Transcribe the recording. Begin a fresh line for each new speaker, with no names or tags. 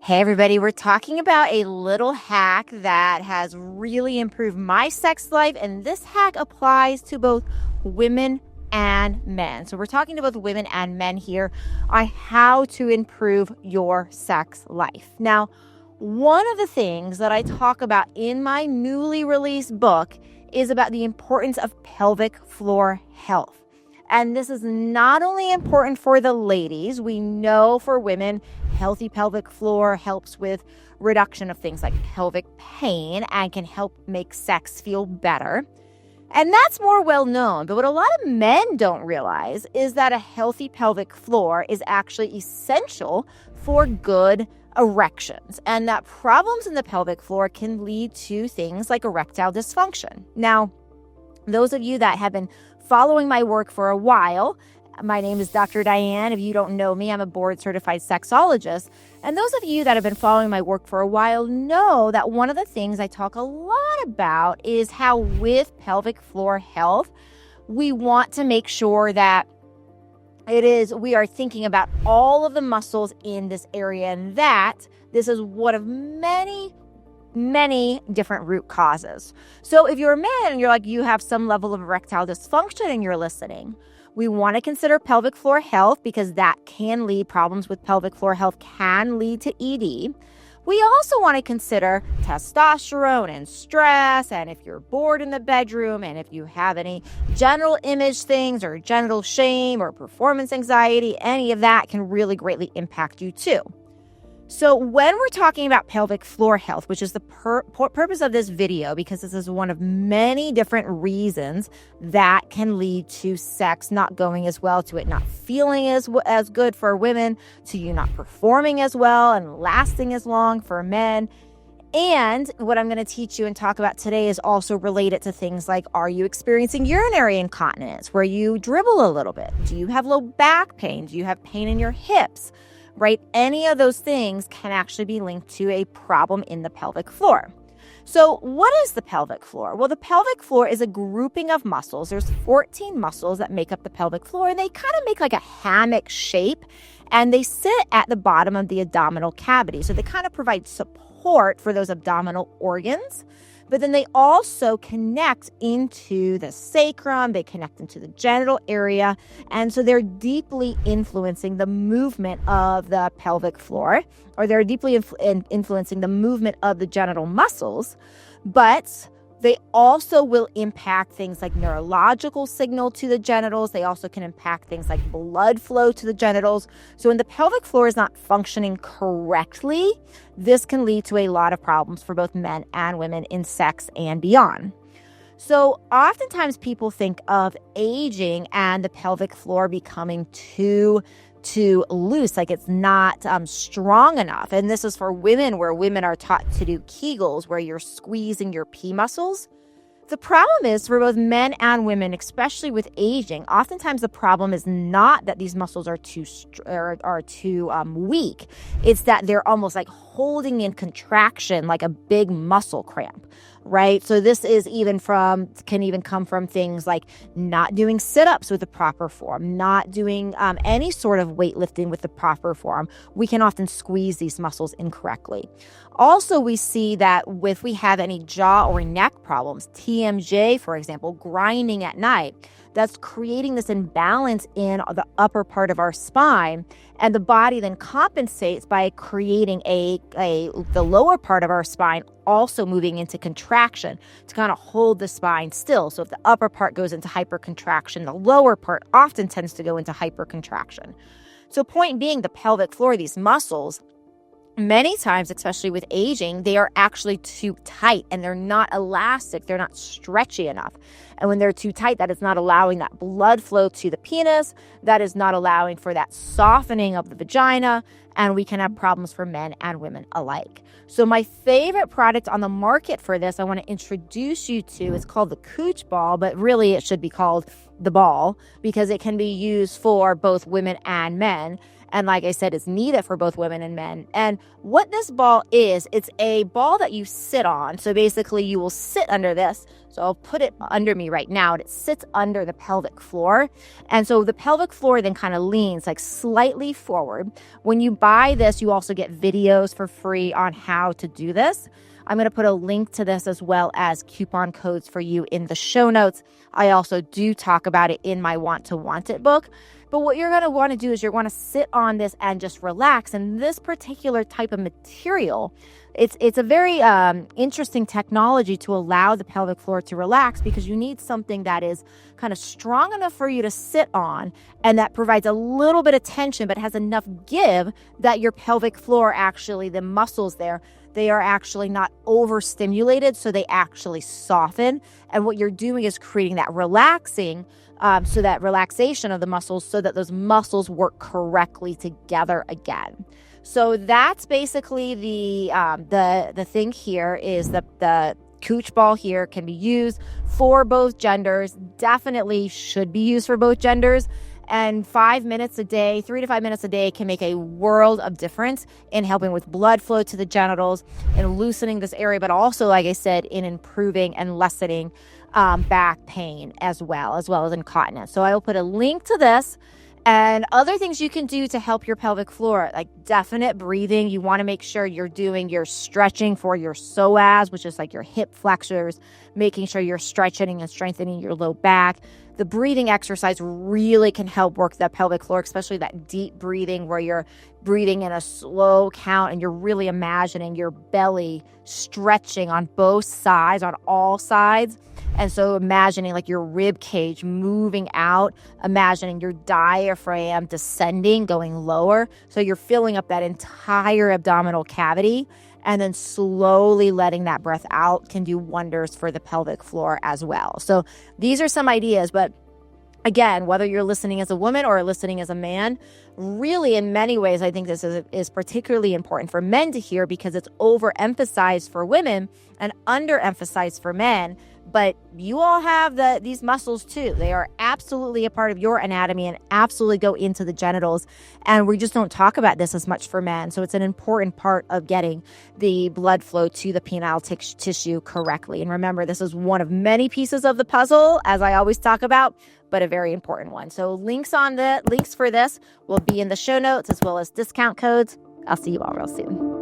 Hey everybody, we're talking about a little hack that has really improved my sex life, and this hack applies to both women and men. So we're talking to both women and men here on how to improve your sex life. Now, one of the things that I talk about in my newly released book is about the importance of pelvic floor health. And this is not only important for the ladies. We know for women, healthy pelvic floor helps with reduction of things like pelvic pain and can help make sex feel better. And that's more well known. But what a lot of men don't realize is that a healthy pelvic floor is actually essential for good erections, and that problems in the pelvic floor can lead to things like erectile dysfunction. Now, those of you that have been following my work for a while, my name is Dr. Diane. If you don't know me, I'm a board-certified sexologist. And those of you that have been following my work for a while know that one of the things I talk a lot about is how with pelvic floor health, we want to make sure that we are thinking about all of the muscles in this area, and that this is one of many different root causes. So if you're a man and you're like, you have some level of erectile dysfunction and you're listening, we want to consider pelvic floor health because that can lead, problems with pelvic floor health can lead to ED. We also want to consider testosterone and stress, and if you're bored in the bedroom, and if you have any general image things or genital shame or performance anxiety, any of that can really greatly impact you too. So when we're talking about pelvic floor health, which is the purpose of this video, because this is one of many different reasons that can lead to sex not going as well, to it not feeling as good for women, to you not performing as well and lasting as long for men. And what I'm going to teach you and talk about today is also related to things like, are you experiencing urinary incontinence where you dribble a little bit? Do you have low back pain? Do you have pain in your hips? Right? Any of those things can actually be linked to a problem in the pelvic floor. So what is the pelvic floor? Well, the pelvic floor is a grouping of muscles. There's 14 muscles that make up the pelvic floor, and they kind of make like a hammock shape, and they sit at the bottom of the abdominal cavity. So they kind of provide support for those abdominal organs. But then they also connect into the sacrum, they connect into the genital area, and so they're deeply influencing the movement of the pelvic floor, or they're deeply influencing the movement of the genital muscles, but they also will impact things like neurological signal to the genitals. They also can impact things like blood flow to the genitals. So when the pelvic floor is not functioning correctly, this can lead to a lot of problems for both men and women in sex and beyond. So oftentimes people think of aging and the pelvic floor becoming too loose, like it's not strong enough. And this is for women, where women are taught to do Kegels, where you're squeezing your P muscles. The problem is for both men and women, especially with aging, oftentimes the problem is not that these muscles are too weak. It's that they're almost like holding in contraction, like a big muscle cramp, right? So this is can even come from things like not doing sit-ups with the proper form, not doing any sort of weightlifting with the proper form. We can often squeeze these muscles incorrectly. Also, we see that if we have any jaw or neck problems, TMJ, for example, grinding at night, that's creating this imbalance in the upper part of our spine, and the body then compensates by creating the lower part of our spine also moving into contraction to kind of hold the spine still. So if the upper part goes into hypercontraction, the lower part often tends to go into hypercontraction. So point being, the pelvic floor, these muscles, many times, especially with aging, they are actually too tight and they're not elastic. They're not stretchy enough. And when they're too tight, that is not allowing that blood flow to the penis. That is not allowing for that softening of the vagina. And we can have problems for men and women alike. So my favorite product on the market for this, I want to introduce you to, is called the Cooch ball, but really it should be called the ball because it can be used for both women and men. And like I said, it's needed for both women and men. And what this ball is, it's a ball that you sit on. So basically you will sit under this. So I'll put it under me right now, and it sits under the pelvic floor. And so the pelvic floor then kind of leans like slightly forward. When you buy this, you also get videos for free on how to do this. I'm going to put a link to this as well as coupon codes for you in the show notes. I also do talk about it in my Want to Want It book. But what you're going to want to do is you're going to sit on this and just relax. And this particular type of material, it's a very interesting technology to allow the pelvic floor to relax, because you need something that is kind of strong enough for you to sit on and that provides a little bit of tension but has enough give that your pelvic floor actually, the muscles there, they are actually not overstimulated, so they actually soften. And what you're doing is creating that relaxing, so that relaxation of the muscles, so that those muscles work correctly together again. So that's basically the thing here is the Cooch ball here can be used for both genders. Definitely should be used for both genders. And 5 minutes a day, 3 to 5 minutes a day can make a world of difference in helping with blood flow to the genitals and loosening this area, but also, like I said, in improving and lessening back pain as well as incontinence. So I will put a link to this and other things you can do to help your pelvic floor, like definite breathing. You want to make sure you're doing your stretching for your psoas, which is like your hip flexors, making sure you're stretching and strengthening your low back. The breathing exercise really can help work the pelvic floor, especially that deep breathing where you're breathing in a slow count and you're really imagining your belly stretching on both sides, on all sides. And so imagining like your rib cage moving out, imagining your diaphragm descending, going lower. So you're filling up that entire abdominal cavity, and then slowly letting that breath out can do wonders for the pelvic floor as well. So these are some ideas, but again, whether you're listening as a woman or listening as a man, really in many ways, I think this is particularly important for men to hear, because it's overemphasized for women and underemphasized for men. But you all have these muscles too. They are absolutely a part of your anatomy and absolutely go into the genitals. And we just don't talk about this as much for men. So it's an important part of getting the blood flow to the penile tissue correctly. And remember, this is one of many pieces of the puzzle, as I always talk about, but a very important one. So links for this will be in the show notes, as well as discount codes. I'll see you all real soon.